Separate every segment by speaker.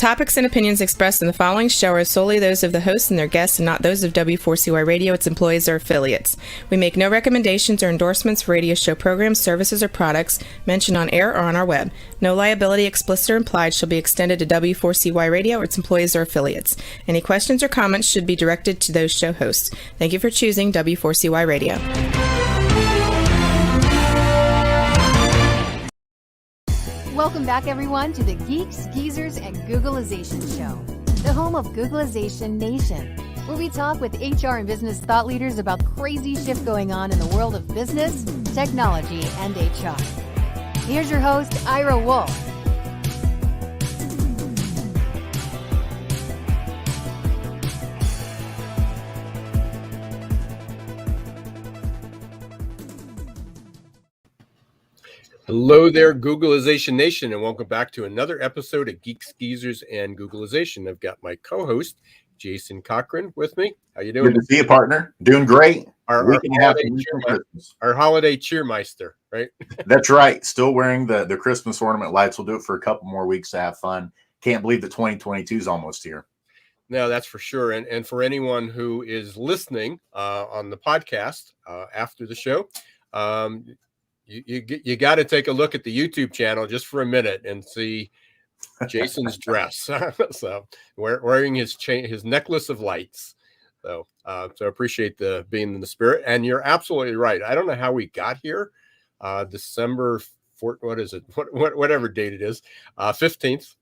Speaker 1: topics and opinions expressed in the following show are solely those of the hosts and their guests and not those of W4CY Radio, its employees, or affiliates. We make no recommendations or endorsements for radio show programs, services, or products mentioned on air or on our web. No liability, explicit or implied, shall be extended to W4CY Radio or its employees or affiliates. Any questions or comments should be directed to those show hosts. Thank you for choosing W4CY Radio.
Speaker 2: Welcome back, everyone, to the Geeks, Geezers, and Googlization Show, the home of Googlization Nation, where we talk with HR and business thought leaders about the crazy shift going on in the world of business, technology, and HR. Here's your host, Ira Wolfe.
Speaker 3: Hello there, Googlization Nation, and welcome back to another episode of Geeks, Geezers, and Googlization. I've got my co-host, Jason Cochran, with me. How you doing?
Speaker 4: Good to see you, partner. Doing great.
Speaker 3: Our holiday cheermeister, right?
Speaker 4: That's right. Still wearing the Christmas ornament lights. We'll do it for a couple more weeks to have fun. Can't believe that 2022 is almost here.
Speaker 3: No, that's for sure. And for anyone who is listening on the podcast after the show, you got to take a look at the YouTube channel just for a minute and see Jason's dress. So wearing his necklace of lights. So I appreciate the being in the spirit. And you're absolutely right. I don't know how we got here. December 4th, what is it? Whatever date it is, 15th,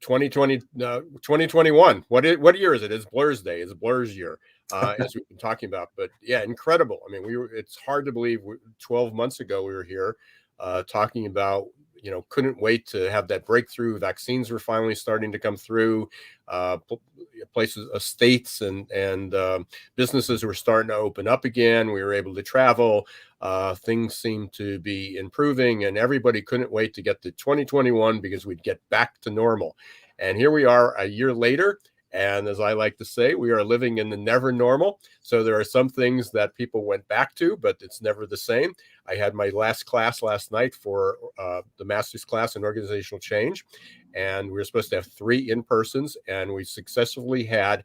Speaker 3: 2021. What year is it? It's Blur's Day. It's Blur's year. As we've been talking about, but yeah, incredible. I mean, it's hard to believe 12 months ago we were here talking about, couldn't wait to have that breakthrough. Vaccines were finally starting to come through. Places, states and businesses were starting to open up again. We were able to travel. Things seemed to be improving, and everybody couldn't wait to get to 2021 because we'd get back to normal. And here we are a year later. And as I like to say, we are living in the never normal. So there are some things that people went back to, but it's never the same. I had my last class last night for the master's class in organizational change. And we were supposed to have 3 in-persons, and we successfully had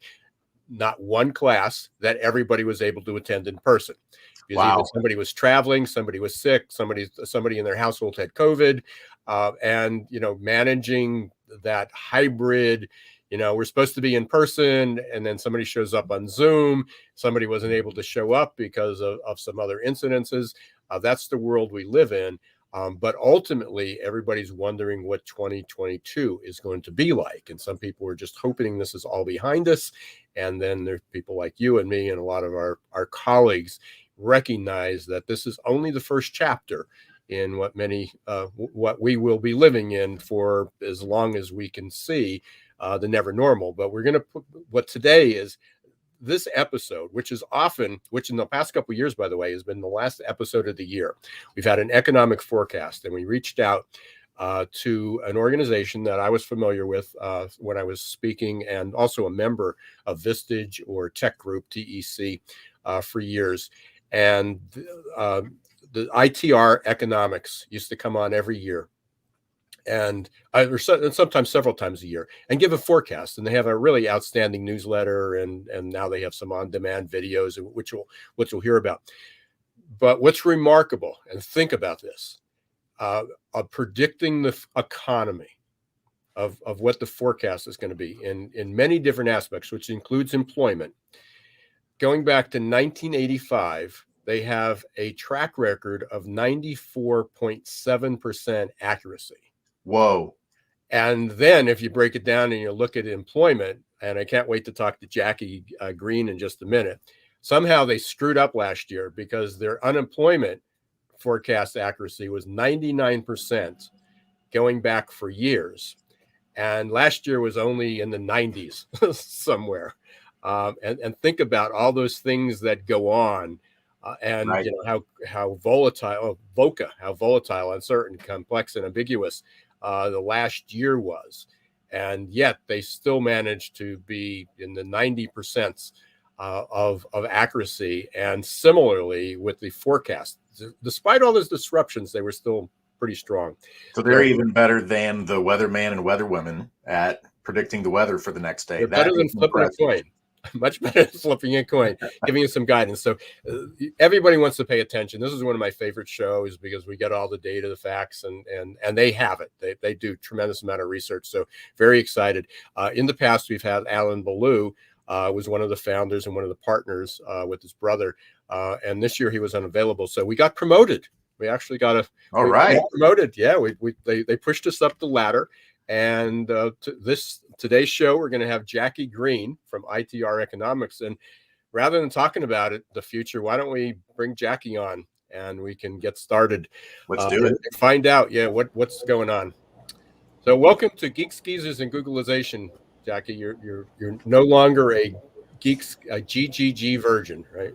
Speaker 3: not one class that everybody was able to attend in person. Because
Speaker 4: wow.
Speaker 3: Either somebody was traveling, somebody was sick, somebody in their household had COVID, and managing that hybrid. We're supposed to be in person, and then somebody shows up on Zoom. Somebody wasn't able to show up because of some other incidences. That's the world we live in. But ultimately, everybody's wondering what 2022 is going to be like. And some people are just hoping this is all behind us. And then there's people like you and me and a lot of our colleagues recognize that this is only the first chapter in what we will be living in for as long as we can see. The never normal. But we're going to put what today is this episode, which in the past couple of years, by the way, has been the last episode of the year. We've had an economic forecast, and we reached out to an organization that I was familiar with when I was speaking, and also a member of Vistage or Tech Group, TEC, for years. And the ITR Economics used to come on every year. And sometimes several times a year, and give a forecast. And they have a really outstanding newsletter, and now they have some on-demand videos, which we'll hear about. But what's remarkable, and think about this, of predicting the economy, of what the forecast is going to be in many different aspects, which includes employment. Going back to 1985, they have a track record of 94.7% accuracy.
Speaker 4: Whoa.
Speaker 3: And then if you break it down and you look at employment, and I can't wait to talk to Jackie Greene in just a minute, somehow they screwed up last year because their unemployment forecast accuracy was 99% going back for years. And last year was only in the 90s somewhere. And think about all those things that go on. And
Speaker 4: right.
Speaker 3: How volatile, VOCA, how volatile, uncertain, complex, and ambiguous the last year was, and yet they still managed to be in the 90% of accuracy. And similarly with the forecast, despite all those disruptions, they were still pretty strong.
Speaker 4: So they're even better than the weatherman and weatherwomen at predicting the weather for the next day.
Speaker 3: They're better than flipping a coin. Much better than flipping a coin, giving you some guidance. So everybody wants to pay attention. This is one of my favorite shows because we get all the data, the facts, and they have it. They do tremendous amount of research. So very excited. In the past, we've had Alan Ballou, was one of the founders and one of the partners with his brother. And this year he was unavailable. So we got promoted. We actually got promoted. Yeah, they pushed us up the ladder. And today's show, we're going to have Jackie Greene from ITR Economics. And rather than talking about the future, why don't we bring Jackie on and we can get started?
Speaker 4: Let's do it.
Speaker 3: And find out, what's going on. So welcome to Geeks Geezers and Googlization, Jackie. You're no longer a GGG virgin, right?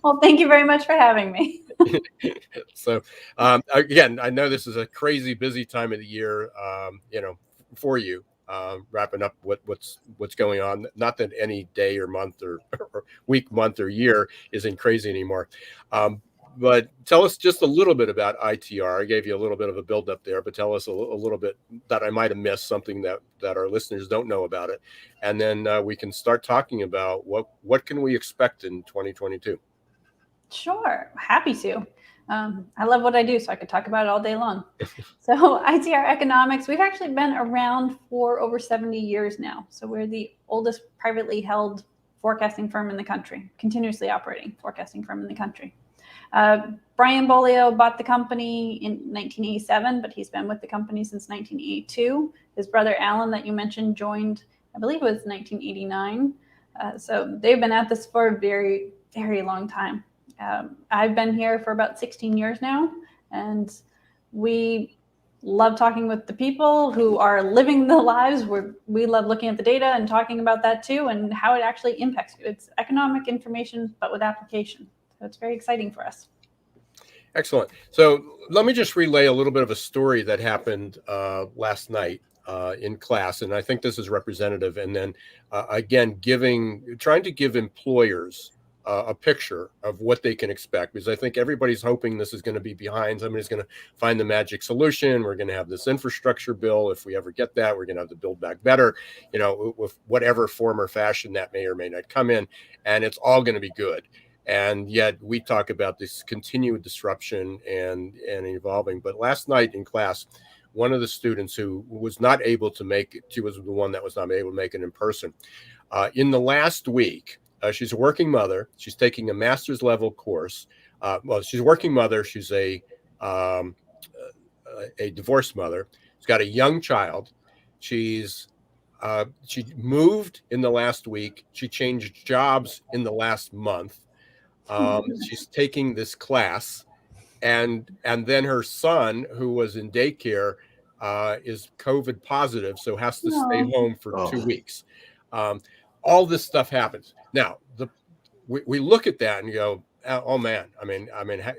Speaker 5: Well, thank you very much for having me.
Speaker 3: So again, I know this is a crazy busy time of the year, for you, wrapping up what's going on. Not that any day or month or week, month or year isn't crazy anymore. But tell us just a little bit about ITR. I gave you a little bit of a build up there, but tell us a little bit that I might have missed, something that our listeners don't know about it. And then we can start talking about what can we expect in 2022.
Speaker 5: Sure, happy to. I love what I do, so I could talk about it all day long. So ITR Economics, we've actually been around for over 70 years now. So we're the oldest privately held forecasting firm in the country, continuously operating forecasting firm in the country. Brian Bolio bought the company in 1987, but he's been with the company since 1982. His brother Alan, that you mentioned, joined, I believe it was 1989. So they've been at this for a very, very long time. I've been here for about 16 years now, and we love talking with the people who are living the lives where we love looking at the data and talking about that too, and how it actually impacts you. It's economic information, but with application. So it's very exciting for us.
Speaker 3: Excellent. So let me just relay a little bit of a story that happened last night in class, and I think this is representative. And then again, trying to give employers a picture of what they can expect, because I think everybody's hoping this is going to be behind. Somebody's going to find the magic solution. We're going to have this infrastructure bill. If we ever get that, we're going to have to build back better, with whatever form or fashion that may or may not come in, and it's all going to be good. And yet we talk about this continued disruption and evolving. But last night in class, one of the students who was not able to make it, she was the one that was not able to make it in person. In the last week, she's a working mother. She's taking a master's level course. She's a working mother. She's a divorced mother. She's got a young child. She moved in the last week. She changed jobs in the last month. She's taking this class, and then her son, who was in daycare, is COVID positive, so has to stay home for 2 weeks. All this stuff happens. Now, we look at that and go, oh man, I mean,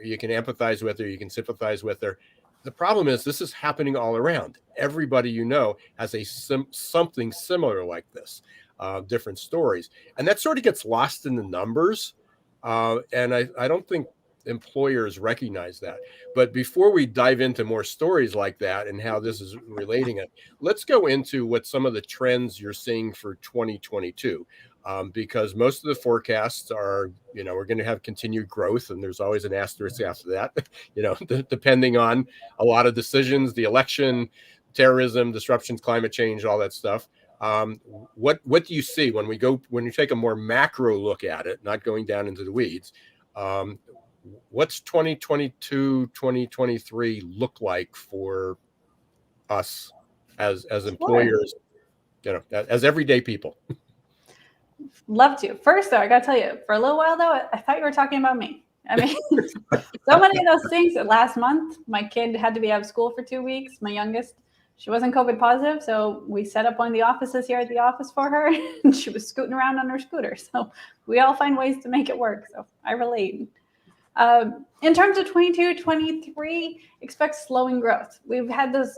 Speaker 3: you can empathize with her, you can sympathize with her. The problem is this is happening all around. Everybody has something similar like this, different stories, and that sort of gets lost in the numbers. And I don't think employers recognize that. But before we dive into more stories like that and how this is relating it, let's go into what some of the trends you're seeing for 2022. Because most of the forecasts are, we're going to have continued growth, and there's always an asterisk after that, depending on a lot of decisions, the election, terrorism, disruptions, climate change, all that stuff. What do you see when you take a more macro look at it, not going down into the weeds? What's 2022, 2023 look like for us as employers, as everyday people?
Speaker 5: Love to. First, though, I got to tell you, for a little while, though, I thought you were talking about me. I mean, so many of those things that last month, my kid had to be out of school for 2 weeks, my youngest. She wasn't COVID positive, so we set up one of the offices here at the office for her, and she was scooting around on her scooter. So we all find ways to make it work. So I relate. In terms of 22, 23, expect slowing growth. We've had this,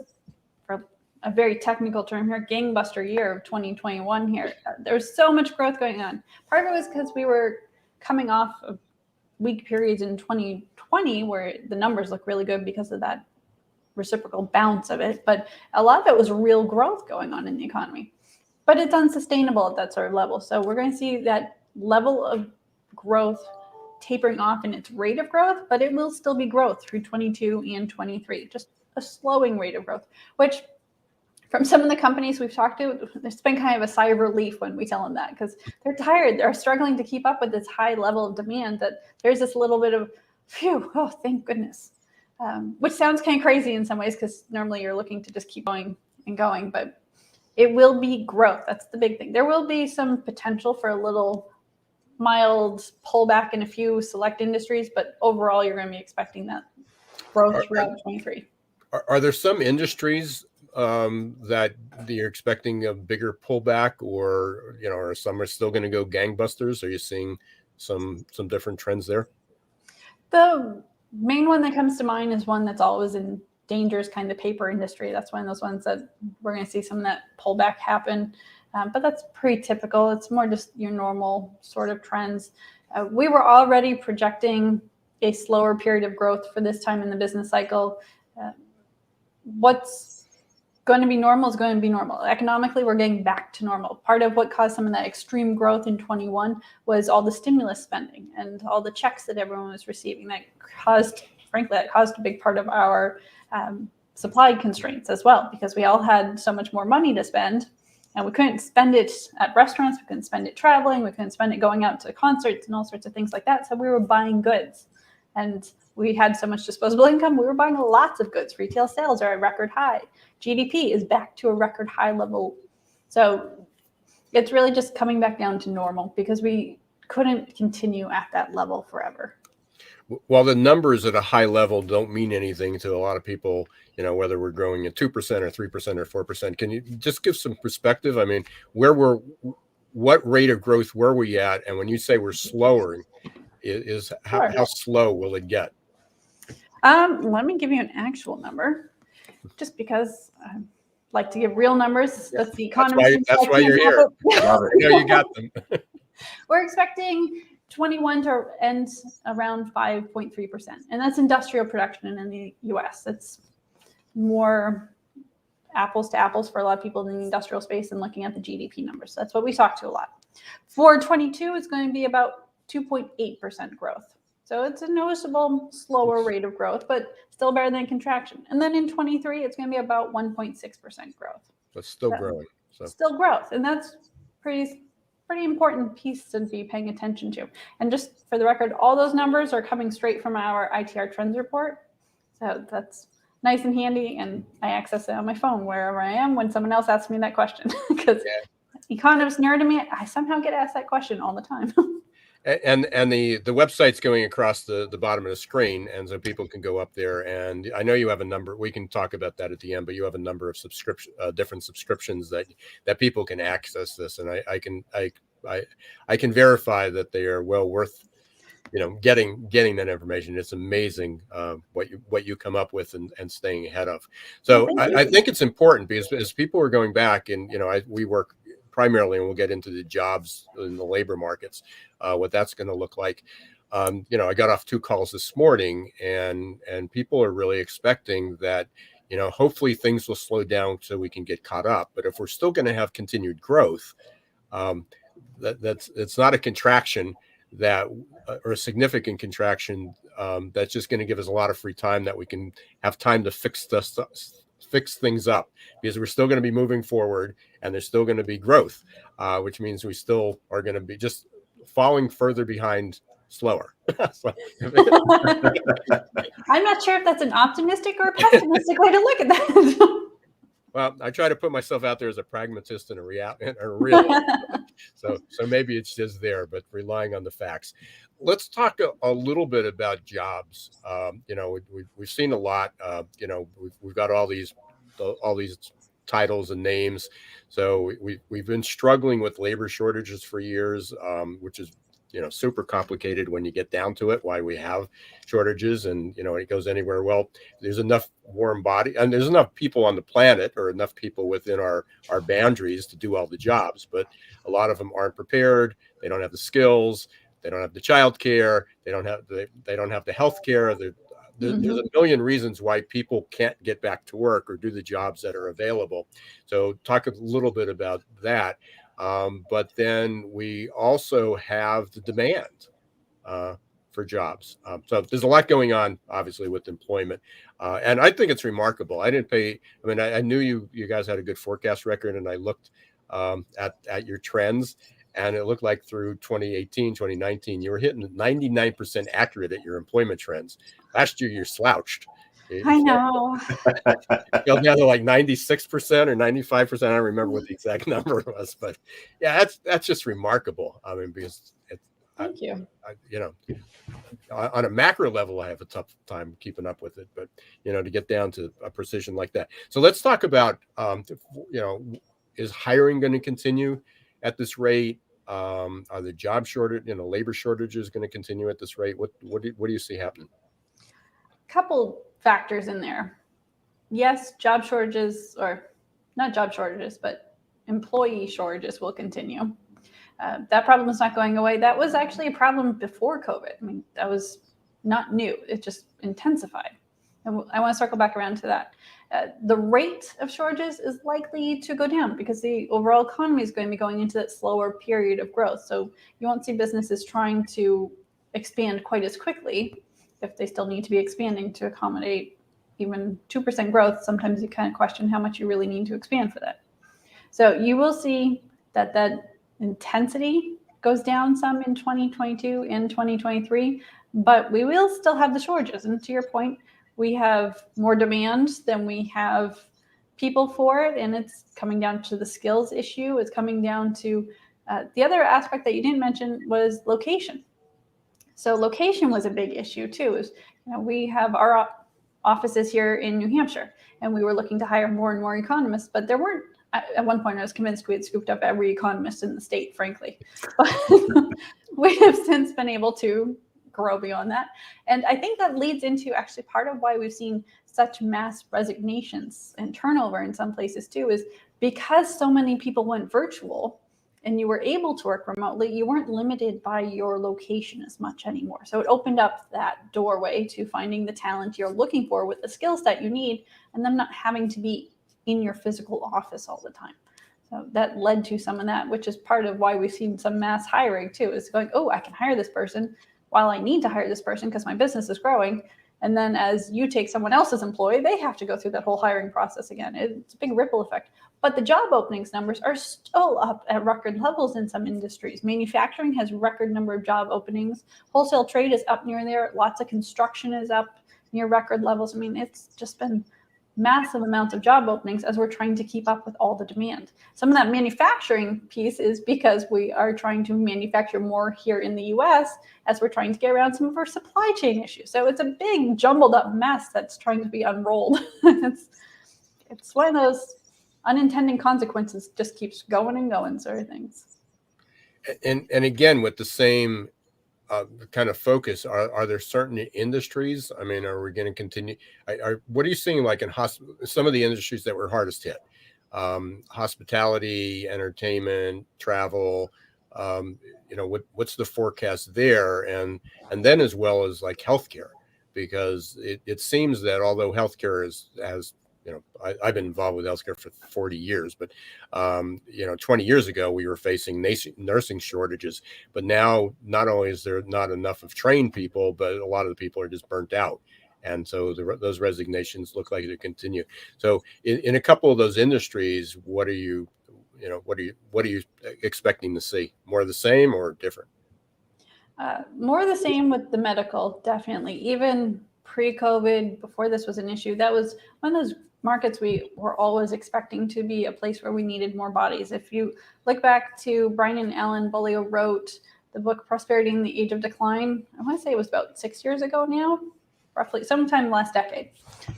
Speaker 5: for a very technical term here, gangbuster year of 2021 here. There's so much growth going on. Part of it was because we were coming off of weak periods in 2020 where the numbers look really good because of that reciprocal bounce of it, but a lot of it was real growth going on in the economy. But it's unsustainable at that sort of level. So we're going to see that level of growth tapering off in its rate of growth, but it will still be growth through 22 and 23, just a slowing rate of growth, which from some of the companies we've talked to, it's been kind of a sigh of relief when we tell them that, because they're tired. They're struggling to keep up with this high level of demand that there's this little bit of, phew, oh, thank goodness. Which sounds kind of crazy in some ways, because normally you're looking to just keep going and going, but it will be growth. That's the big thing. There will be some potential for a little mild pullback in a few select industries, but overall you're going to be expecting that growth throughout 23.
Speaker 3: Are there some industries that you're expecting a bigger pullback, or or some are still going to go gangbusters? Are you seeing some different trends there?
Speaker 5: The main one that comes to mind is one that's always in danger, is kind of the paper industry. That's one of those ones that we're going to see some of that pullback happen. But that's pretty typical. It's more just your normal sort of trends. We were already projecting a slower period of growth for this time in the business cycle. What's going to be normal is going to be normal. Economically, we're getting back to normal. Part of what caused some of that extreme growth in 21 was all the stimulus spending and all the checks that everyone was receiving. That caused a big part of our supply constraints as well, because we all had so much more money to spend, and we couldn't spend it at restaurants, we couldn't spend it traveling, we couldn't spend it going out to concerts and all sorts of things like that. So we were buying goods, and we had so much disposable income, we were buying lots of goods. Retail sales are at record high. GDP is back to a record high level. So it's really just coming back down to normal, because we couldn't continue at that level forever.
Speaker 3: While the numbers at a high level don't mean anything to a lot of people, whether we're growing at 2% or 3% or 4%, can you just give some perspective? I mean, what rate of growth were we at? And when you say we're slower, how slow will it get?
Speaker 5: Let me give you an actual number, just because I like to give real numbers. That's the economy.
Speaker 3: That's why you're here. You got them.
Speaker 5: We're expecting 21 to end around 5.3%. And that's industrial production in the US. It's more apples to apples for a lot of people in the industrial space than looking at the GDP numbers. That's what we talk to a lot. For 22, it's going to be about 2.8% growth. So it's a noticeable slower rate of growth, but still better than contraction. And then in 23, it's going to be about 1.6% growth.
Speaker 3: But still growing. So.
Speaker 5: Still growth. And that's pretty important piece to be paying attention to. And just for the record, all those numbers are coming straight from our ITR trends report. So that's nice and handy. And I access it on my phone wherever I am when someone else asks me that question. Because economists nerd to me, I somehow get asked that question all the time.
Speaker 3: And the website's going across the bottom of the screen, and so people can go up there. And I know you have a number. We can talk about that at the end, but you have a number of different subscriptions that people can access this, and I can verify that they are well worth getting that information. It's amazing what you come up with and staying ahead of. So I think it's important, because as people are going back, and we work primarily, and we'll get into the jobs in the labor markets, what that's going to look like. I got off 2 calls this morning, and people are really expecting that, hopefully things will slow down so we can get caught up. But if we're still going to have continued growth, it's not a contraction or a significant contraction that's just going to give us a lot of free time that we can have time to fix things up, because we're still going to be moving forward, and there's still going to be growth, which means we still are going to be just falling further behind slower.
Speaker 5: I'm not sure if that's an optimistic or a pessimistic way to look at that.
Speaker 3: Well, I try to put myself out there as a pragmatist and a realist. So maybe it's just there, but relying on the facts. Let's talk a little bit about jobs. We've seen a lot. We've got all these titles and names. So we've been struggling with labor shortages for years, which is super complicated when you get down to it, why we have shortages, and it goes anywhere. Well, there's enough warm body, and there's enough people on the planet, or enough people within our boundaries to do all the jobs, but a lot of them aren't prepared. They don't have the skills. they don't have the child care, they don't have the health care. There's a million reasons why people can't get back to work or do the jobs that are available. So talk a little bit about that. But then we also have the demand for jobs. So there's a lot going on, obviously, with employment. And I think it's remarkable. I knew you guys had a good forecast record, and I looked at your trends, and it looked like through 2018, 2019, you were hitting 99% accurate at your employment trends. Last year, you slouched.
Speaker 5: I know.
Speaker 3: Fell down to like 96% or 95%. I don't remember what the exact number was, but yeah, that's just remarkable. I mean, because
Speaker 5: Thank you.
Speaker 3: On a macro level, I have a tough time keeping up with it, but to get down to a precision like that. So let's talk about, is hiring going to continue at this rate? Are the job shortage, labor shortages going to continue at this rate? What do you see happening?
Speaker 5: Couple factors in there. Yes, job shortages, or not job shortages, but employee shortages will continue. That problem is not going away. That was actually a problem before COVID. I mean, that was not new. It just intensified. And I want to circle back around to that. The rate of shortages is likely to go down because the overall economy is going to be going into that slower period of growth. So you won't see businesses trying to expand quite as quickly if they still need to be expanding to accommodate even 2% growth. Sometimes you kind of question how much you really need to expand for that. So you will see that intensity goes down some in 2022 and 2023, but we will still have the shortages. And to your point, we have more demand than we have people for it, and it's coming down to the skills issue. It's coming down to the other aspect that you didn't mention was location. So location was a big issue too. We have our offices here in New Hampshire, and we were looking to hire more and more economists, but there weren't. At one point, I was convinced we had scooped up every economist in the state, frankly. But we have since been able to grow beyond that. And I think that leads into actually part of why we've seen such mass resignations and turnover in some places too, is because so many people went virtual and you were able to work remotely, you weren't limited by your location as much anymore. So it opened up that doorway to finding the talent you're looking for with the skills that you need, and them not having to be in your physical office all the time. So that led to some of that, which is part of why we've seen some mass hiring too, is going, oh, I can hire this person while I need to hire this person because my business is growing. And then as you take someone else's employee, they have to go through that whole hiring process again. It's a big ripple effect. But the job openings numbers are still up at record levels in some industries. Manufacturing has record number of job openings. Wholesale trade is up near there. Lots of construction is up near record levels. I mean, it's just been massive amounts of job openings as we're trying to keep up with all the demand. Some of that manufacturing piece is because we are trying to manufacture more here in the US as we're trying to get around some of our supply chain issues. So it's a big jumbled up mess that's trying to be unrolled. It's one of those unintended consequences, just keeps going and going sort of things.
Speaker 3: And again, with the same kind of focus, are there certain industries? I mean, are we going to continue? What are you seeing like in some of the industries that were hardest hit? Hospitality, entertainment, travel. What's the forecast there? And then as well as like healthcare, because it seems that although healthcare has I've been involved with healthcare for 40 years, but 20 years ago we were facing nursing shortages, but now not only is there not enough of trained people, but a lot of the people are just burnt out, and so those resignations look like they continue. So in a couple of those industries, what are you expecting to see? More of the same or different?
Speaker 5: More of the same with the medical, definitely. Even pre-COVID, before this was an issue, that was one of those markets we were always expecting to be a place where we needed more bodies. If you look back to Brian and Ellen Bolio wrote the book Prosperity in the Age of Decline, I want to say it was about 6 years ago now, roughly sometime last decade.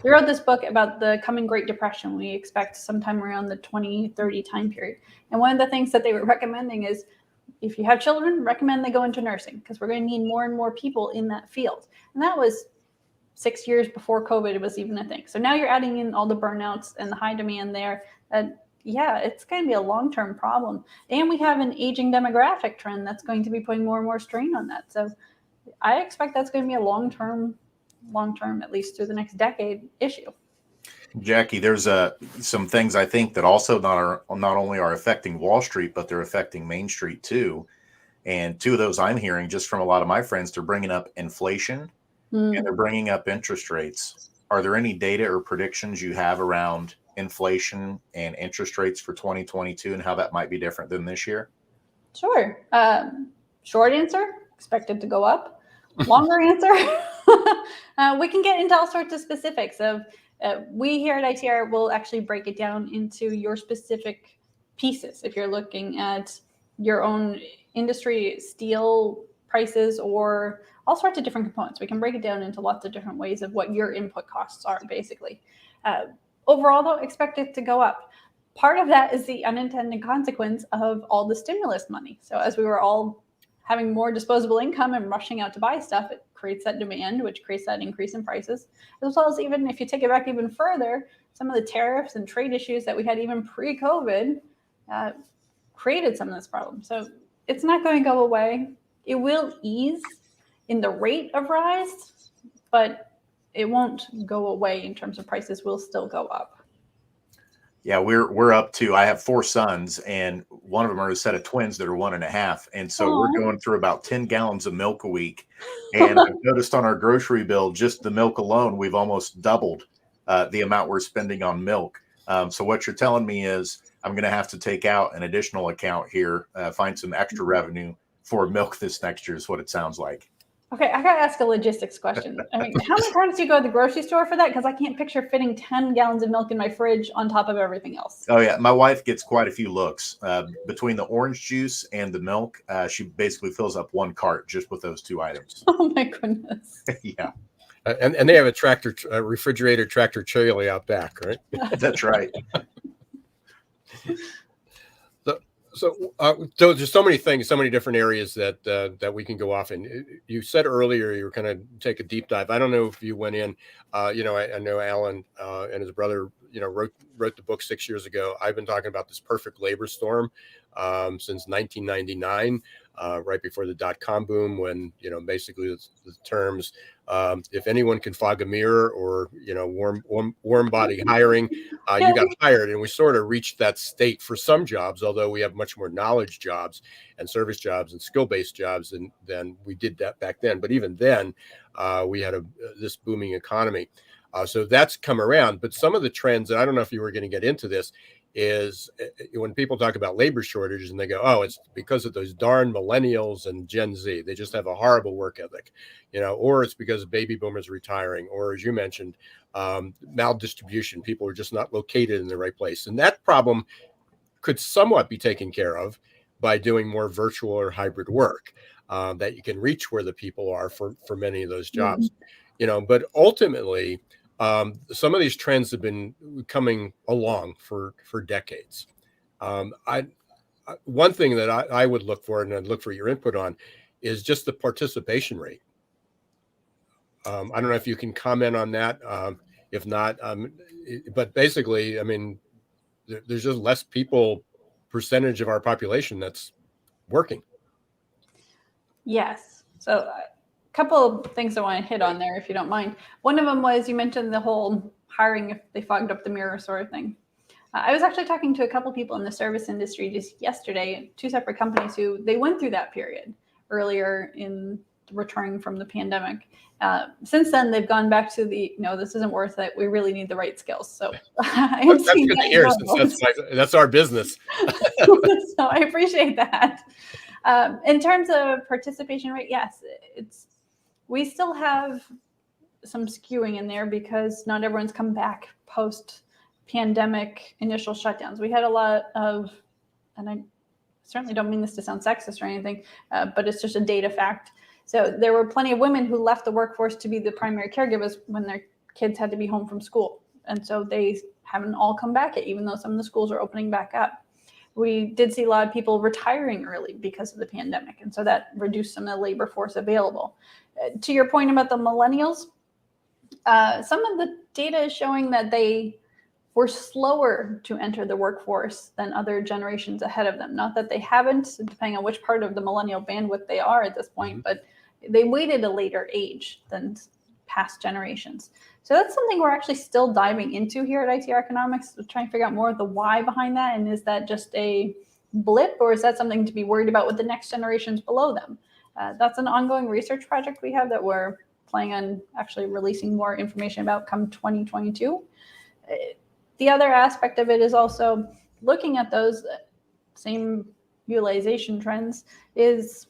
Speaker 5: We wrote this book about the coming Great Depression. We expect sometime around the 2030 time period. And one of the things that they were recommending is, if you have children, recommend they go into nursing because we're going to need more and more people in that field. And that was 6 years before COVID was even a thing. So now you're adding in all the burnouts and the high demand there. That yeah, it's going to be a long-term problem. And we have an aging demographic trend that's going to be putting more and more strain on that. So I expect that's going to be a long-term, at least through the next decade issue.
Speaker 4: Jackie, there's some things I think that also not only are affecting Wall Street, but they're affecting Main Street too. And two of those I'm hearing just from a lot of my friends, they're bringing up inflation and they're bringing up interest rates. Are there any data or predictions you have around inflation and interest rates for 2022 and how that might be different than this year?
Speaker 5: Sure. Short answer, expected to go up. Longer answer, we can get into all sorts of specifics of we here at ITR will actually break it down into your specific pieces. If you're looking at your own industry, steel prices, or all sorts of different components, we can break it down into lots of different ways of what your input costs are, basically. Overall, though, expect it to go up. Part of that is the unintended consequence of all the stimulus money. So as we were all having more disposable income and rushing out to buy stuff, it creates that demand, which creates that increase in prices, as well as, even if you take it back even further, some of the tariffs and trade issues that we had even pre-COVID created some of this problem. So it's not going to go away. It will ease in the rate of rise, but it won't go away in terms of prices will still go up.
Speaker 4: Yeah, we're up to, I have 4 sons and one of them are a set of twins that are 1.5. And so
Speaker 5: Aww.
Speaker 4: We're going through about 10 gallons of milk a week. And I've noticed on our grocery bill, just the milk alone, we've almost doubled the amount we're spending on milk. So what you're telling me is I'm going to have to take out an additional account here, find some extra revenue for milk this next year is what it sounds like.
Speaker 5: Okay, I got to ask a logistics question. I mean, how many times do you go to the grocery store for that? Because I can't picture fitting 10 gallons of milk in my fridge on top of everything else.
Speaker 4: Oh, yeah. My wife gets quite a few looks. Between the orange juice and the milk, she basically fills up 1 cart just with those 2 items.
Speaker 5: Oh, my goodness.
Speaker 4: Yeah.
Speaker 3: And they have a refrigerator tractor trailer out back, right?
Speaker 4: That's right.
Speaker 3: So there's so many things, so many different areas that we can go off. And you said earlier you were kind of take a deep dive. I don't know if you went in. I know Alan and his brother, wrote the book 6 years ago. I've been talking about this perfect labor storm since 1999, right before the dot-com boom, when basically the terms, if anyone can fog a mirror or warm body hiring, you got hired. And we sort of reached that state for some jobs, although we have much more knowledge jobs and service jobs and skill-based jobs than we did that back then. But even then, we had this booming economy. So that's come around. But some of the trends, and I don't know if you were going to get into this, is when people talk about labor shortages and they go, oh, it's because of those darn millennials and Gen Z. They just have a horrible work ethic, or it's because of baby boomers retiring, or as you mentioned, maldistribution. People are just not located in the right place. And that problem could somewhat be taken care of by doing more virtual or hybrid work, that you can reach where the people are for many of those jobs. But ultimately, some of these trends have been coming along for decades. One thing that I would look for, and I'd look for your input on, is just the participation rate. I don't know if you can comment on that. If not, but basically, I mean, there's just less percentage of our population that's working. Yes.
Speaker 5: So couple of things I want to hit on there, if you don't mind. One of them was, you mentioned the whole hiring if they fogged up the mirror sort of thing. I was actually talking to a couple people in the service industry just yesterday, 2 separate companies who they went through that period earlier in returning from the pandemic. Since then, they've gone back to this isn't worth it. We really need the right skills. So I am seeing that here, since
Speaker 3: that's our business.
Speaker 5: So I appreciate that. In terms of participation rate, yes, we still have some skewing in there because not everyone's come back post-pandemic initial shutdowns. We had a lot of, and I certainly don't mean this to sound sexist or anything, but it's just a data fact. So there were plenty of women who left the workforce to be the primary caregivers when their kids had to be home from school. And so they haven't all come back yet, even though some of the schools are opening back up. We did see a lot of people retiring early because of the pandemic. And so that reduced some of the labor force available. To your point about the millennials, some of the data is showing that they were slower to enter the workforce than other generations ahead of them. Not that they haven't, depending on which part of the millennial bandwidth they are at this point, but they waited a later age than past generations. So that's something we're actually still diving into here at ITR Economics, trying to figure out more of the why behind that. And is that just a blip, or is that something to be worried about with the next generations below them? That's an ongoing research project we have that we're planning on actually releasing more information about come 2022. The other aspect of it is also looking at those same utilization trends is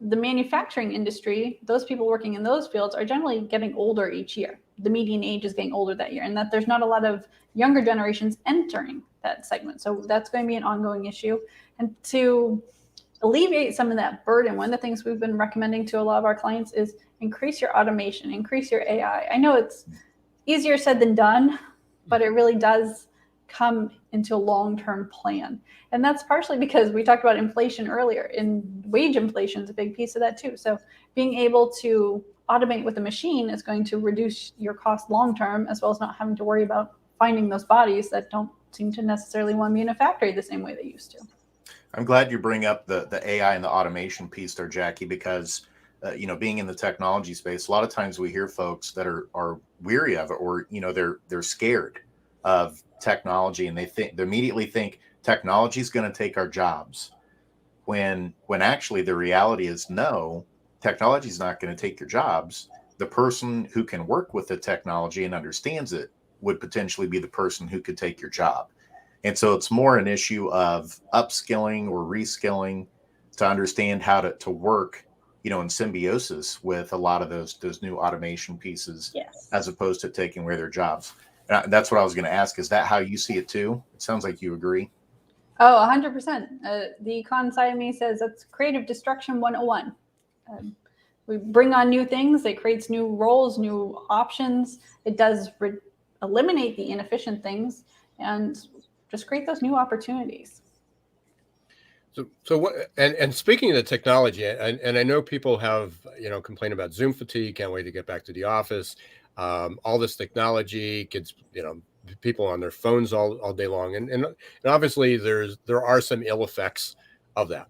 Speaker 5: the manufacturing industry. Those people working in those fields are generally getting older each year. The median age is getting older that year, and that there's not a lot of younger generations entering that segment. So that's going to be an ongoing issue. And to alleviate some of that burden, one of the things we've been recommending to a lot of our clients is increase your automation, increase your AI. I know it's easier said than done, but it really does come into a long-term plan. And that's partially because we talked about inflation earlier, and wage inflation is a big piece of that too. So being able to automate with a machine is going to reduce your cost long-term, as well as not having to worry about finding those bodies that don't seem to necessarily want to be in a factory the same way they used to.
Speaker 4: I'm glad you bring up the AI and the automation piece there, Jackie, because being in the technology space, a lot of times we hear folks that are weary of it, or they're scared of technology, and they immediately think technology is going to take our jobs, when actually the reality is no, technology is not going to take your jobs. The person who can work with the technology and understands it would potentially be the person who could take your job. And so it's more an issue of upskilling or reskilling to understand how to work, in symbiosis with a lot of those new automation pieces,
Speaker 5: yes,
Speaker 4: as opposed to taking away their jobs. And that's what I was going to ask. Is that how you see it too? It sounds like you agree.
Speaker 5: Oh, 100%. The econ side of me says that's creative destruction 101. We bring on new things. It creates new roles, new options. It does eliminate the inefficient things and just create those new opportunities.
Speaker 3: So what? And speaking of the technology, and I know people have complained about Zoom fatigue. Can't wait to get back to the office. All this technology, kids, people on their phones all day long, and obviously there are some ill effects of that.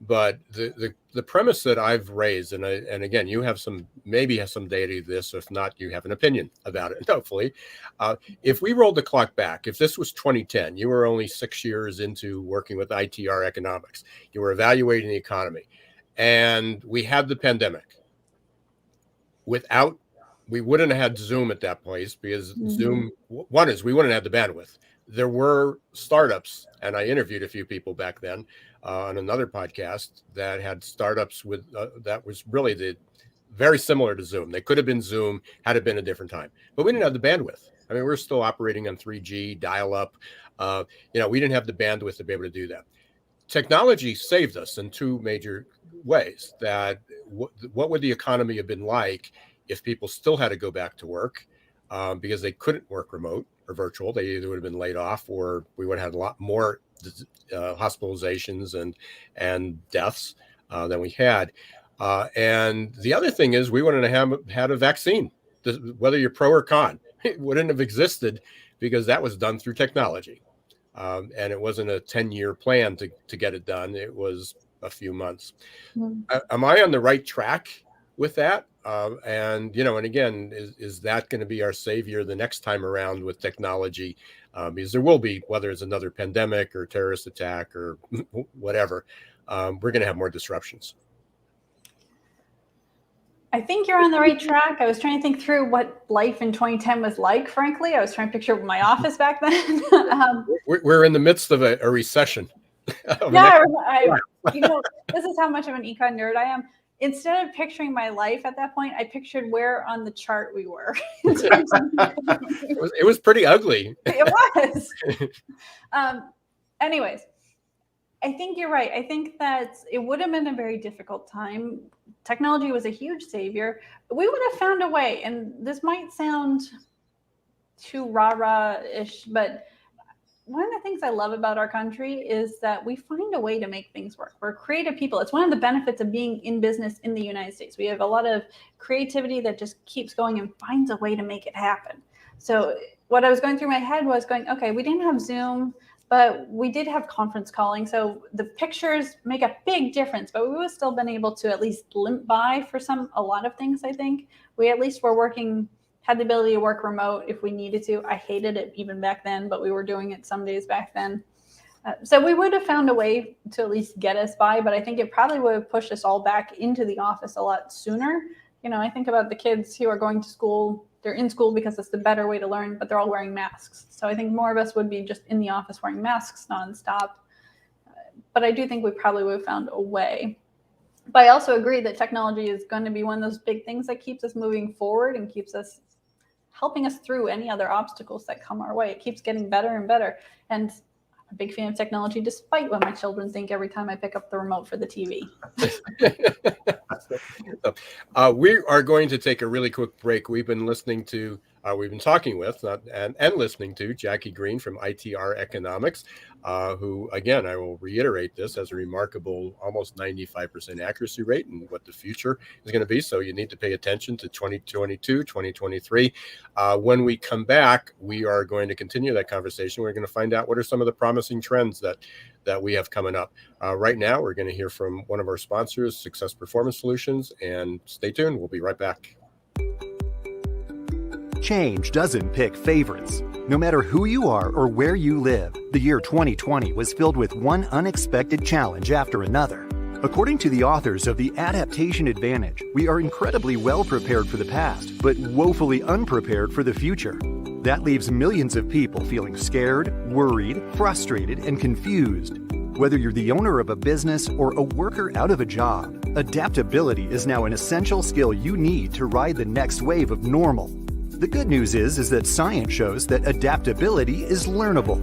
Speaker 3: But the premise that I've raised, and again, you have maybe some data to this. If not, you have an opinion about it. Hopefully, if we rolled the clock back, if this was 2010, you were only 6 years into working with ITR Economics. You were evaluating the economy, and we had the pandemic. We wouldn't have had Zoom at that place, because Zoom, one is we wouldn't have the bandwidth. There were startups, and I interviewed a few people back then on another podcast that had startups with that was really very similar to Zoom. They could have been Zoom had it been a different time, but we didn't have the bandwidth. I mean, we're still operating on 3G dial-up. We didn't have the bandwidth to be able to do that. Technology saved us in two major ways. That what would the economy have been like if people still had to go back to work because they couldn't work remote or virtual? They either would have been laid off, or we would have had a lot more hospitalizations and deaths than we had. And the other thing is, we wouldn't have had a vaccine. Whether you're pro or con, it wouldn't have existed, because that was done through technology. And it wasn't a 10-year plan to get it done. It was a few months. Am I on the right track with that? And again, is that going to be our savior the next time around with technology? Because there will be, whether it's another pandemic or terrorist attack or whatever, we're going to have more disruptions.
Speaker 5: I think you're on the right track. I was trying to think through what life in 2010 was like, frankly. I was trying to picture my office back then.
Speaker 3: We're in the midst of a recession.
Speaker 5: Yeah, this is how much of an econ nerd I am. Instead of picturing my life at that point, I pictured where on the chart we were.
Speaker 3: It was pretty ugly.
Speaker 5: It was. Anyways, I think you're right. I think that it would have been a very difficult time. Technology was a huge savior. We would have found a way, and this might sound too rah-rah-ish, but one of the things I love about our country is that we find a way to make things work. We're creative people. It's one of the benefits of being in business in the United States. We have a lot of creativity that just keeps going and finds a way to make it happen. So what I was going through my head was going, okay, we didn't have Zoom, but we did have conference calling. So the pictures make a big difference, but we would have still been able to at least limp by for a lot of things. I think we at least were had the ability to work remote if we needed to. I hated it even back then, but we were doing it some days back then. So we would have found a way to at least get us by, but I think it probably would have pushed us all back into the office a lot sooner. I think about the kids who are going to school. They're in school because it's the better way to learn, but they're all wearing masks. So I think more of us would be just in the office wearing masks nonstop. But I do think we probably would have found a way. But I also agree that technology is going to be one of those big things that keeps us moving forward and keeps us helping us through any other obstacles that come our way. It keeps getting better and better. And I'm a big fan of technology, despite what my children think every time I pick up the remote for the TV.
Speaker 3: We are going to take a really quick break. We've been talking with and listening to Jackie Greene from ITR Economics, who, again, I will reiterate this, has a remarkable almost 95% accuracy rate in what the future is going to be. So you need to pay attention to 2022, 2023. When we come back, we are going to continue that conversation. We're going to find out what are some of the promising trends that we have coming up. Right now, we're going to hear from one of our sponsors, Success Performance Solutions, and stay tuned. We'll be right back.
Speaker 6: Change doesn't pick favorites. No matter who you are or where you live, the year 2020 was filled with one unexpected challenge after another. According to the authors of The Adaptation Advantage, we are incredibly well prepared for the past, but woefully unprepared for the future. That leaves millions of people feeling scared, worried, frustrated, and confused. Whether you're the owner of a business or a worker out of a job, adaptability is now an essential skill you need to ride the next wave of normal. The good news is that science shows that adaptability is learnable.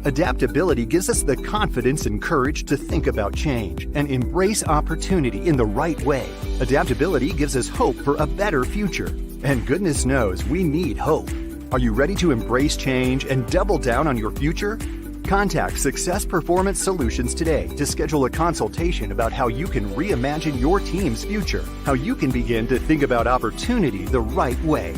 Speaker 6: Adaptability gives us the confidence and courage to think about change and embrace opportunity in the right way. Adaptability gives us hope for a better future. And goodness knows we need hope. Are you ready to embrace change and double down on your future? Contact Success Performance Solutions today to schedule a consultation about how you can reimagine your team's future, how you can begin to think about opportunity the right way.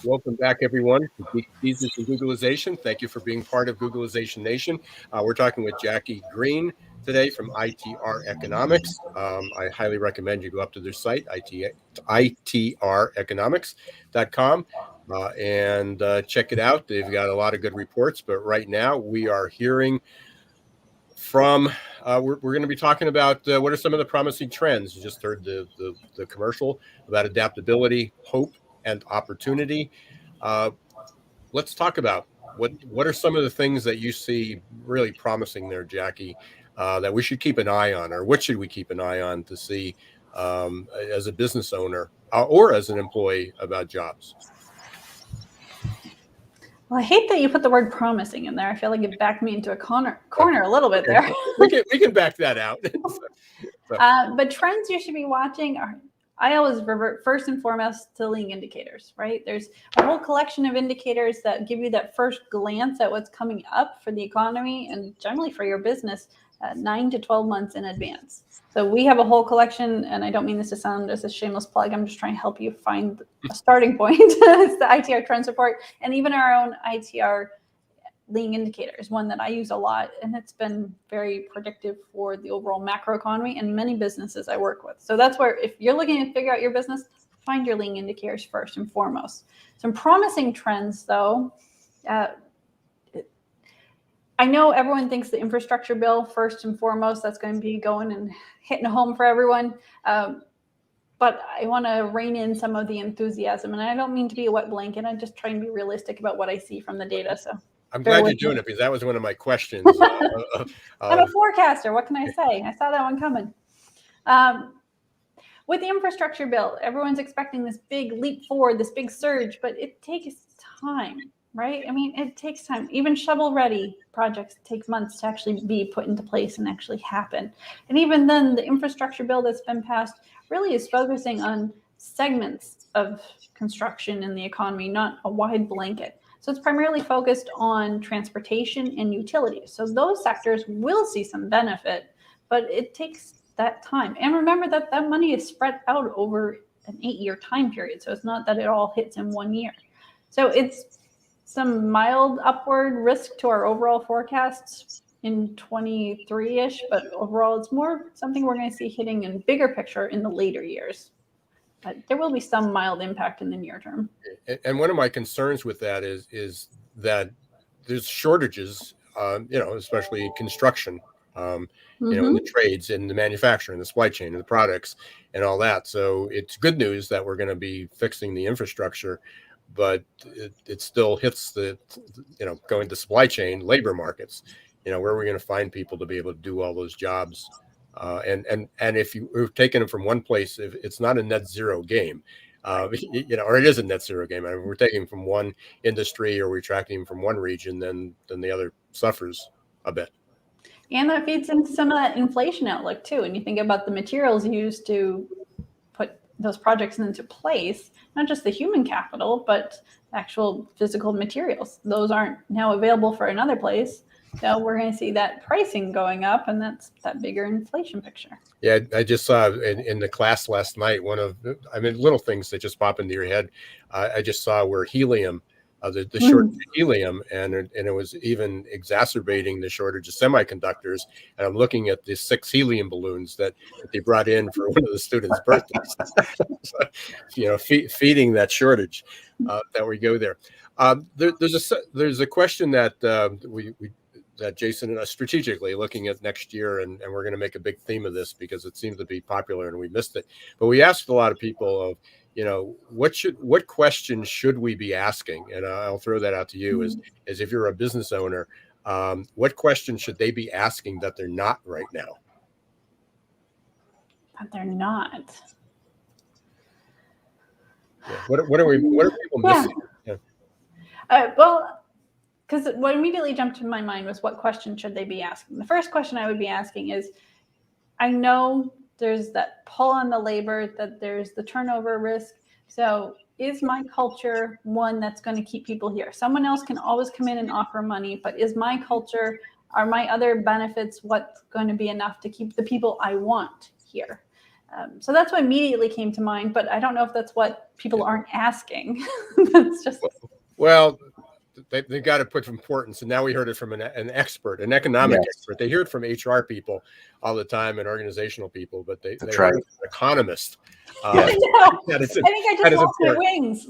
Speaker 3: Welcome back, everyone, to Geeks Geezers Googlization. Thank you for being part of Googlization Nation. We're talking with Jackie Greene today from ITR Economics. I highly recommend you go up to their site, ITReconomics.com, and check it out. They've got a lot of good reports, but right now we are hearing from, we're going to be talking about what are some of the promising trends. You just heard the commercial about adaptability, hope, and opportunity. Let's talk about what are some of the things that you see really promising there, Jackie, that we should keep an eye on, or what should we keep an eye on to see as a business owner or as an employee about jobs?
Speaker 5: Well, I hate that you put the word promising in there. I feel like it backed me into a corner a little bit there.
Speaker 3: we can back that out.
Speaker 5: But trends you should be watching are, I always revert first and foremost to leading indicators, right? There's a whole collection of indicators that give you that first glance at what's coming up for the economy and generally for your business 9 to 12 months in advance. So we have a whole collection, and I don't mean this to sound as a shameless plug. I'm just trying to help you find a starting point. It's the ITR Trends Report, and even our own ITR leading indicators, one that I use a lot, and it's been very predictive for the overall macroeconomy and many businesses I work with. So that's where, if you're looking to figure out your business, find your leading indicators first and foremost. Some promising trends, though. I know everyone thinks the infrastructure bill, first and foremost, that's going to be going and hitting home for everyone. But I want to rein in some of the enthusiasm, and I don't mean to be a wet blanket. I'm just trying to be realistic about what I see from the data. So
Speaker 3: I'm glad you're doing it, because that was one of my questions.
Speaker 5: I'm a forecaster. What can I say? I saw that one coming. With the infrastructure bill, everyone's expecting this big leap forward, this big surge, but it takes time, right? I mean, it takes time. Even shovel-ready projects take months to actually be put into place and actually happen. And even then, the infrastructure bill that's been passed really is focusing on segments of construction in the economy, not a wide blanket. So it's primarily focused on transportation and utilities. So those sectors will see some benefit, but it takes that time. And remember that that money is spread out over an 8-year time period. So it's not that it all hits in 1 year. So it's some mild upward risk to our overall forecasts in 23-ish, but overall it's more something we're going to see hitting in bigger picture in the later years. But there will be some mild impact in the near term.
Speaker 3: And one of my concerns with that is that there's shortages, especially in construction, in the trades, in the manufacturing, the supply chain, and the products, and all that. So it's good news that we're going to be fixing the infrastructure, but it still hits the, going to supply chain, labor markets. Where are we going to find people to be able to do all those jobs? And if you're taking them from one place, if it's not a net zero game, or it is a net zero game. I mean, we're taking them from one industry or we're attracting them from one region, then the other suffers a bit.
Speaker 5: And that feeds into some of that inflation outlook too. And you think about the materials used to put those projects into place, not just the human capital, but actual physical materials. Those aren't now available for another place. So we're going to see that pricing going up, and that's that bigger inflation picture.
Speaker 3: Yeah, I just saw in the class last night, little things that just pop into your head. I just saw where helium, the shortage of helium, and it was even exacerbating the shortage of semiconductors. And I'm looking at the 6 helium balloons that they brought in for one of the students' birthdays. So, feeding that shortage that we go there. There's a question that that Jason and us strategically looking at next year, and we're going to make a big theme of this because it seems to be popular and we missed it. But we asked a lot of people of, what questions should we be asking? And I'll throw that out to you as if you're a business owner, what questions should they be asking that they're not right now?
Speaker 5: But they're not.
Speaker 3: Yeah. What are people missing?
Speaker 5: Yeah. Well, because what immediately jumped to my mind was what question should they be asking? The first question I would be asking is, I know there's that pull on the labor, that there's the turnover risk. So is my culture one that's going to keep people here? Someone else can always come in and offer money, but is my culture, are my other benefits what's going to be enough to keep the people I want here? So that's what immediately came to mind, but I don't know if that's what people aren't asking. That's just...
Speaker 3: Well, they've got to put importance, and now we heard it from an expert, an economic expert. They hear it from HR people all the time and organizational people, but they heard it from an economist.
Speaker 5: I think I just lost my wings.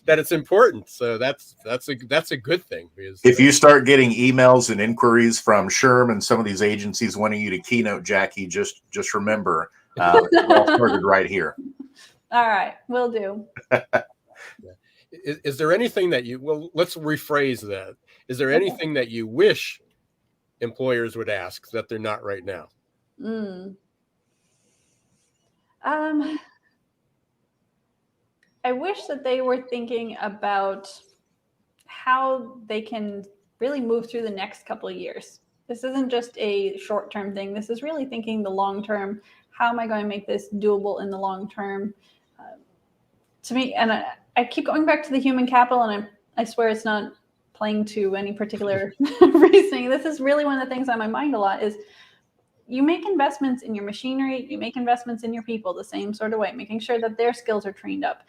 Speaker 3: that it's important. So that's a good thing. Because
Speaker 4: if you start getting emails and inquiries from SHRM and some of these agencies wanting you to keynote Jackie, just remember, it all started right here.
Speaker 5: All right, will do.
Speaker 3: Is there anything that let's rephrase that. Is there anything that you wish employers would ask that they're not right now?
Speaker 5: I wish that they were thinking about how they can really move through the next couple of years. This isn't just a short-term thing. This is really thinking the long-term. How am I going to make this doable in the long term? To me, and I keep going back to the human capital, and I swear it's not playing to any particular reasoning. This is really one of the things on my mind a lot is you make investments in your machinery, you make investments in your people the same sort of way, making sure that their skills are trained up.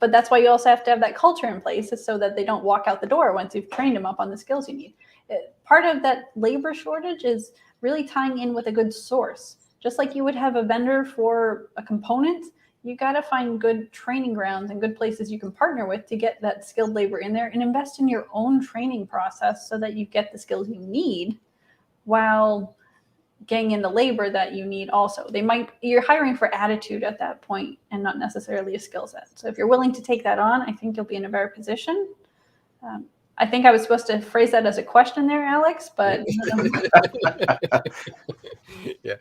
Speaker 5: But that's why you also have to have that culture in place so that they don't walk out the door once you've trained them up on the skills you need. Part of that labor shortage is really tying in with a good source. Just like you would have a vendor for a component, you got to find good training grounds and good places you can partner with to get that skilled labor in there and invest in your own training process so that you get the skills you need while getting in the labor that you need also. You're hiring for attitude at that point and not necessarily a skill set. So if you're willing to take that on, I think you'll be in a better position. I think I was supposed to phrase that as a question there, Alex, but
Speaker 3: yeah,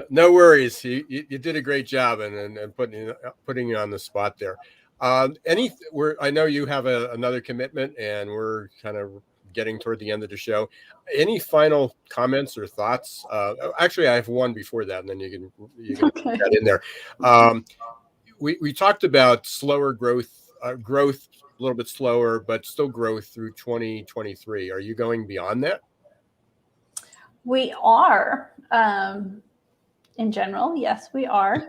Speaker 3: no worries. You did a great job and putting you on the spot there. I know you have another commitment, and we're kind of getting toward the end of the show. Any final comments or thoughts? Actually, I have one before that, and then you can
Speaker 5: Okay.
Speaker 3: put that in there. We talked about slower growth, growth a little bit slower, but still growth through 2023. Are you going beyond that?
Speaker 5: We are, in general, yes, we are.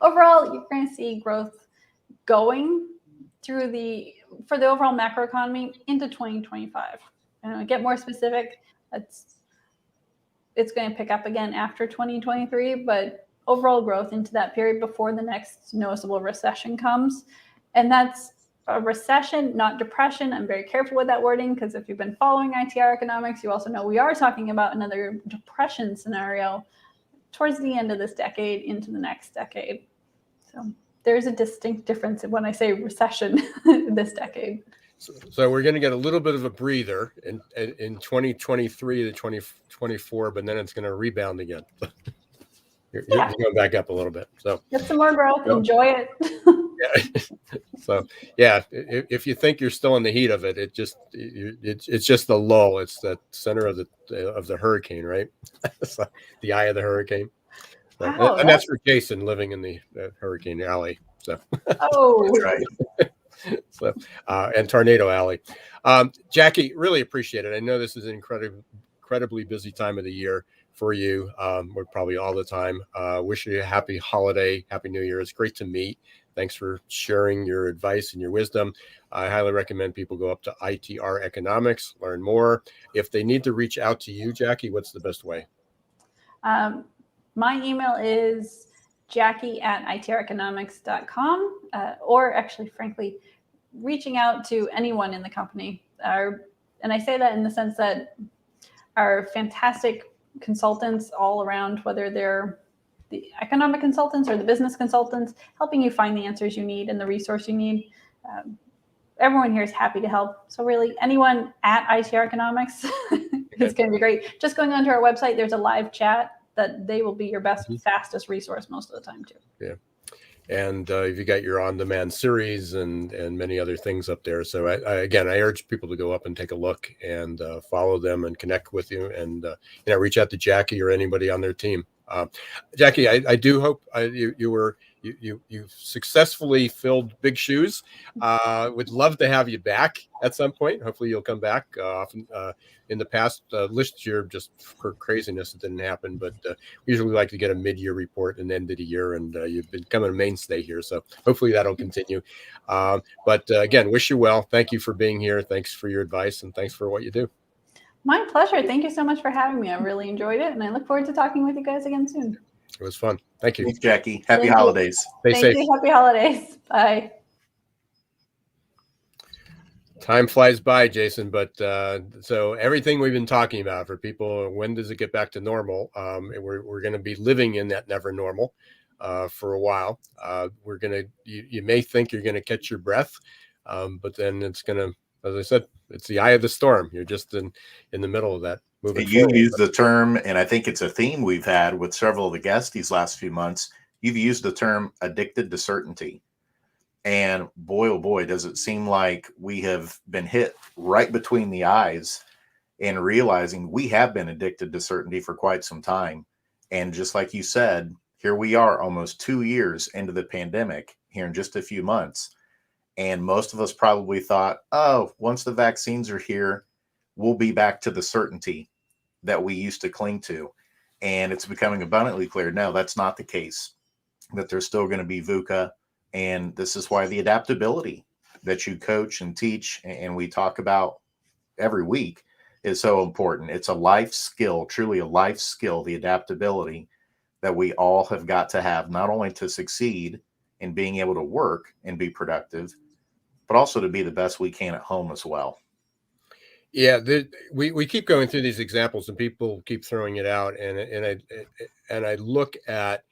Speaker 5: Overall, you're going to see growth going through for the overall macroeconomy into 2025. To get more specific, it's going to pick up again after 2023, but overall growth into that period before the next noticeable recession comes. And that's a recession, not depression. I'm very careful with that wording because if you've been following ITR Economics, you also know we are talking about another depression scenario towards the end of this decade into the next decade. So there's a distinct difference when I say recession this decade.
Speaker 3: So we're going to get a little bit of a breather in 2023 to 2024, but then it's going to rebound again. You're going back up a little bit. So
Speaker 5: get some more growth, enjoy it.
Speaker 3: Yeah. So yeah, if you think you're still in the heat of it, it's just the lull. It's the center of the hurricane, right? So the eye of the hurricane. So,
Speaker 5: Wow,
Speaker 3: and that's for Jason living in the Hurricane Alley. So
Speaker 5: oh,
Speaker 4: That's right.
Speaker 3: So and Tornado Alley. Jackie, really appreciate it. I know this is an incredibly busy time of the year for you. We're probably all the time. Wish you a happy holiday, happy New Year. It's great to meet. Thanks for sharing your advice and your wisdom. I highly recommend people go up to ITR Economics, learn more. If they need to reach out to you, Jackie, what's the best way?
Speaker 5: My email is jackie@itreconomics.com, or actually, frankly, reaching out to anyone in the company. And I say that in the sense that our fantastic consultants all around, whether they're the economic consultants or the business consultants, helping you find the answers you need and the resource you need. Everyone here is happy to help. So really, anyone at ITR Economics is going to be great. Just going onto our website, there's a live chat that they will be your best, fastest resource most of the time too.
Speaker 3: Yeah. And you got your on-demand series and many other things up there. So I urge people to go up and take a look and follow them and connect with you and reach out to Jackie or anybody on their team. Jackie, I do hope you successfully filled big shoes. Would love to have you back at some point. Hopefully you'll come back often. In the past, last year, just for craziness, it didn't happen. But we usually like to get a mid-year report and end of the year, and you've become a mainstay here. So hopefully that'll continue. But again, wish you well. Thank you for being here. Thanks for your advice, and thanks for what you do.
Speaker 5: My pleasure. Thank you so much for having me. I really enjoyed it, and I look forward to talking with you guys again soon.
Speaker 3: It was fun. Thank you.
Speaker 4: Thanks, Jackie. Happy holidays.
Speaker 3: Stay safe.
Speaker 5: Thank you. Happy holidays. Bye.
Speaker 3: Time flies by, Jason, but so everything we've been talking about for people, when does it get back to normal? We're going to be living in that never normal for a while. You may think you're going to catch your breath, but then it's going to, as I said, it's the eye of the storm. You're just in the middle of that.
Speaker 4: You use the term, and I think it's a theme we've had with several of the guests these last few months. You've used the term addicted to certainty. And boy, oh boy, does it seem like we have been hit right between the eyes and realizing we have been addicted to certainty for quite some time. And just like you said, here we are almost 2 years into the pandemic here in just a few months. And most of us probably thought, oh, once the vaccines are here, we'll be back to the certainty that we used to cling to. And it's becoming abundantly clear, no, that's not the case, that there's still going to be VUCA. And this is why the adaptability that you coach and teach and we talk about every week is so important. It's a life skill, truly a life skill, the adaptability that we all have got to have, not only to succeed in being able to work and be productive, but also to be the best we can at home as well.
Speaker 3: Yeah, we keep going through these examples and people keep throwing it out. And I look at,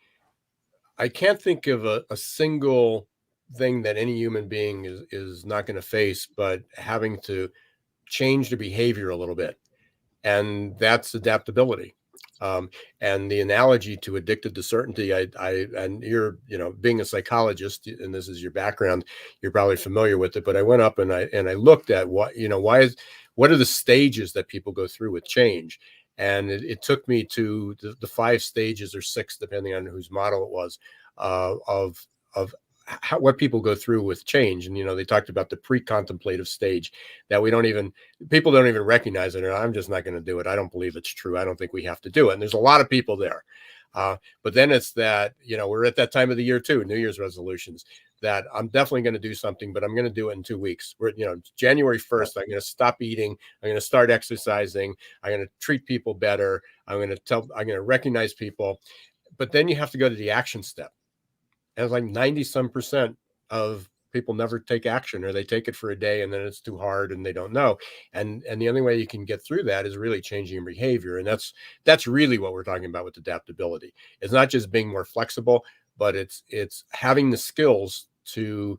Speaker 3: I can't think of a single thing that any human being is not going to face, but having to change the behavior a little bit. And that's adaptability. And the analogy to addicted to certainty, and you're, being a psychologist, and this is your background, you're probably familiar with it. But I went up and I looked at what are the stages that people go through with change, and it took me to the 5 stages or 6, depending on whose model it was, of what people go through with change. And they talked about the pre-contemplative stage, that people don't even recognize it, or I'm just not going to do it, I don't believe it's true, I don't think we have to do it. And there's a lot of people there, but then it's that we're at that time of the year too, New Year's resolutions, that I'm definitely going to do something, but I'm going to do it in 2 weeks. We're January 1st, I'm going to stop eating, I'm going to start exercising, I'm going to treat people better, I'm going to recognize people. But then you have to go to the action step. And it's like 90% of people never take action, or they take it for a day and then it's too hard and they don't know. And the only way you can get through that is really changing your behavior. And that's really what we're talking about with adaptability. It's not just being more flexible, but it's having the skills to,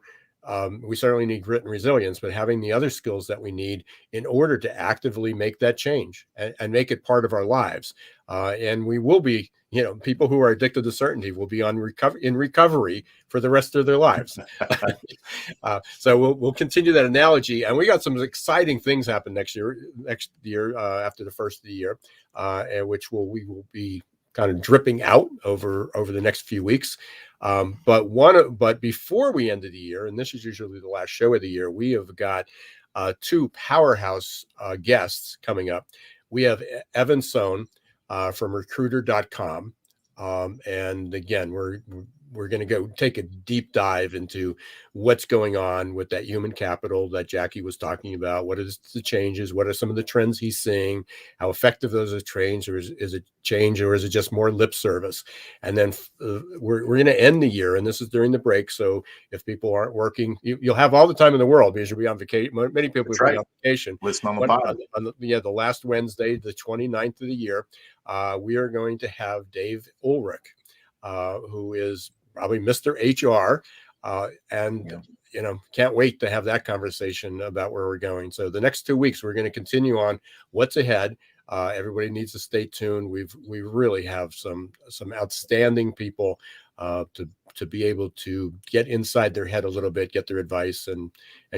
Speaker 3: we certainly need grit and resilience, but having the other skills that we need in order to actively make that change and make it part of our lives. And we will be, people who are addicted to certainty will be in recovery for the rest of their lives. So we'll continue that analogy, and we got some exciting things happen next year after the first of the year, and we will be kind of dripping out over the next few weeks. But before we end of the year, and this is usually the last show of the year, we have got 2 powerhouse guests coming up. We have Evan Sohn from recruiter.com. And again, we're going to go take a deep dive into what's going on with that human capital that Jackie was talking about. What is the changes? What are some of the trends he's seeing? How effective those are change, or is it change, or is it just more lip service? And then we're going to end the year, and this is during the break. So if people aren't working, you'll have all the time in the world because you'll be on vacation. Many people will be on vacation.
Speaker 4: Listen on the bottom.
Speaker 3: The last Wednesday, the 29th of the year, we are going to have Dave Ulrich, who is probably Mr. HR, can't wait to have that conversation about where we're going. So the next 2 weeks, we're going to continue on what's ahead. Everybody needs to stay tuned. We really have some outstanding people to be able to get inside their head a little bit, get their advice, and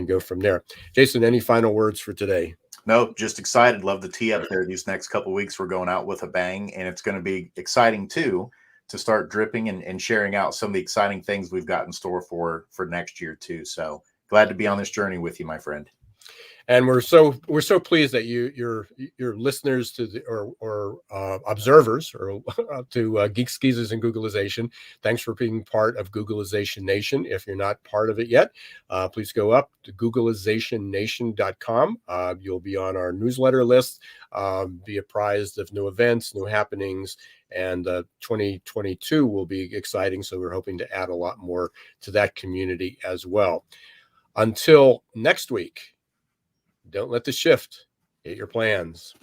Speaker 3: go from there. Jason, any final words for today?
Speaker 4: No, just excited. Love the tee up there. These next couple of weeks, we're going out with a bang, and it's going to be exciting too, to start dripping and sharing out some of the exciting things we've got in store for next year too. So glad to be on this journey with you, my friend.
Speaker 3: And we're so pleased that your listeners to or observers or to Geeks Geezers and Googlization. Thanks for being part of Googlization Nation. If you're not part of it yet, please go up to googlizationnation.com. You'll be on our newsletter list, be apprised of new events, new happenings, and 2022 will be exciting. So we're hoping to add a lot more to that community as well. Until next week, don't let the shift hit your plans.